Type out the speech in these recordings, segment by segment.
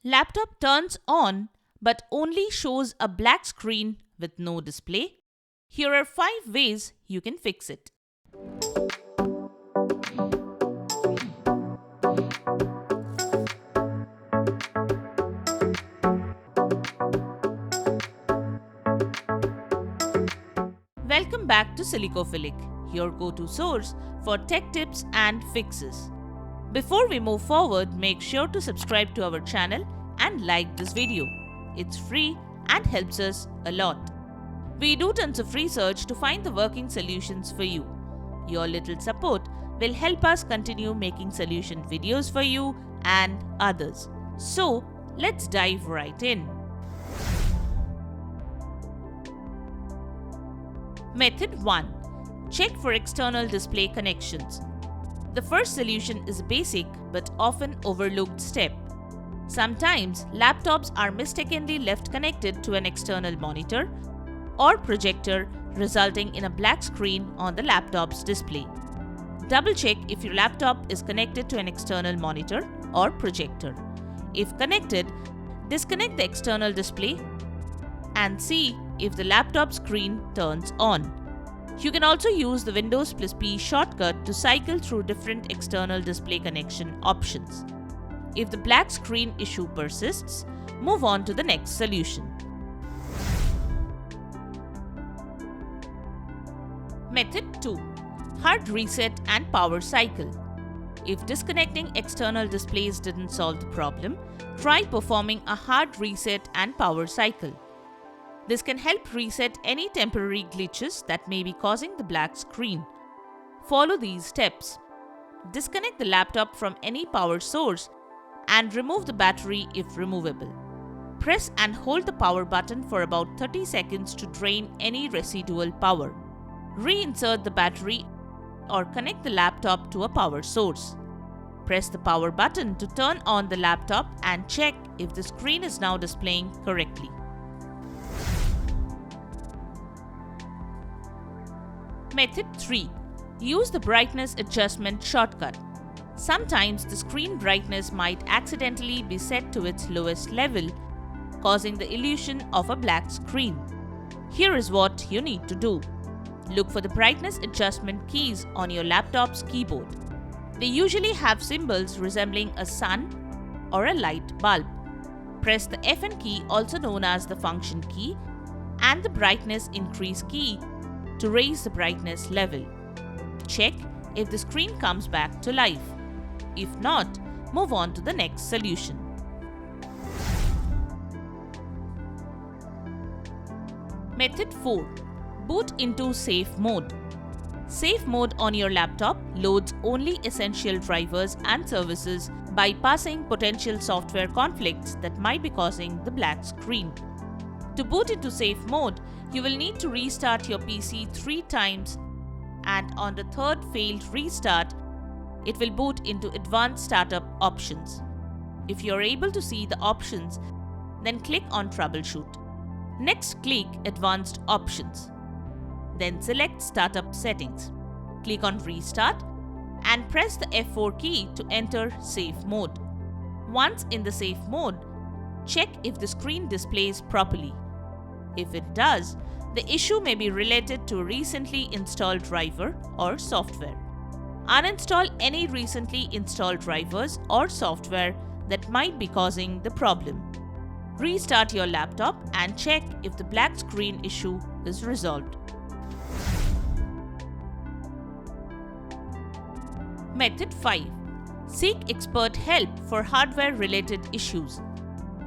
Laptop turns on but only shows a black screen with no display. Here are 5 ways you can fix it. Welcome back to Silicophilic, your go-to source for tech tips and fixes. Before we move forward, make sure to subscribe to our channel and like this video. It's free and helps us a lot. We do tons of research to find the working solutions for you. Your little support will help us continue making solution videos for you and others. So, let's dive right in. Method 1. Check for external display connections. The first solution is a basic but often overlooked step. Sometimes laptops are mistakenly left connected to an external monitor or projector, resulting in a black screen on the laptop's display. Double check if your laptop is connected to an external monitor or projector. If connected, disconnect the external display and see if the laptop screen turns on. You can also use the Windows plus P shortcut to cycle through different external display connection options. If the black screen issue persists, move on to the next solution. Method 2. Hard reset and power cycle. If disconnecting external displays didn't solve the problem, try performing a hard reset and power cycle. This can help reset any temporary glitches that may be causing the black screen. Follow these steps. Disconnect the laptop from any power source and remove the battery if removable. Press and hold the power button for about 30 seconds to drain any residual power. Reinsert the battery or connect the laptop to a power source. Press the power button to turn on the laptop and check if the screen is now displaying correctly. Method 3. Use the brightness adjustment shortcut. Sometimes the screen brightness might accidentally be set to its lowest level, causing the illusion of a black screen. Here is what you need to do. Look for the brightness adjustment keys on your laptop's keyboard. They usually have symbols resembling a sun or a light bulb. Press the FN key, also known as the function key, and the brightness increase key to raise the brightness level. Check if the screen comes back to life. If not, move on to the next solution. Method 4. Boot into safe mode. Safe mode on your laptop loads only essential drivers and services, bypassing potential software conflicts that might be causing the black screen. To boot into safe mode, you will need to restart your PC 3 times, and on the third failed restart, it will boot into advanced startup options. If you are able to see the options, then click on Troubleshoot. Next, click Advanced Options. Then select Startup Settings. Click on Restart and press the F4 key to enter safe mode. Once in the safe mode, check if the screen displays properly. If it does, the issue may be related to a recently installed driver or software. Uninstall any recently installed drivers or software that might be causing the problem. Restart your laptop and check if the black screen issue is resolved. Method 5. Seek expert help for hardware-related issues.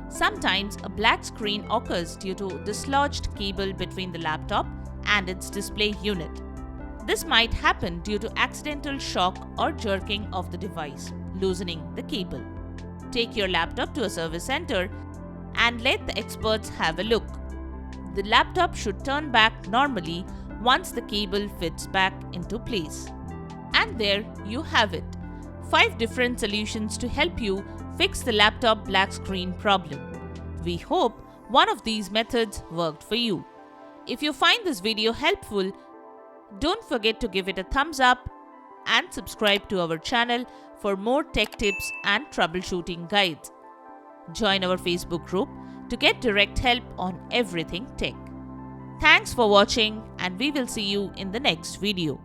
Sometimes a black screen occurs due to dislodged cable between the laptop and its display unit. This might happen due to accidental shock or jerking of the device, loosening the cable. Take your laptop to a service center and let the experts have a look. The laptop should turn back normally once the cable fits back into place. And there you have it. 5 different solutions to help you fix the laptop black screen problem. We hope one of these methods worked for you. If you find this video helpful, don't forget to give it a thumbs up and subscribe to our channel for more tech tips and troubleshooting guides. Join our Facebook group to get direct help on everything tech. Thanks for watching, and we will see you in the next video.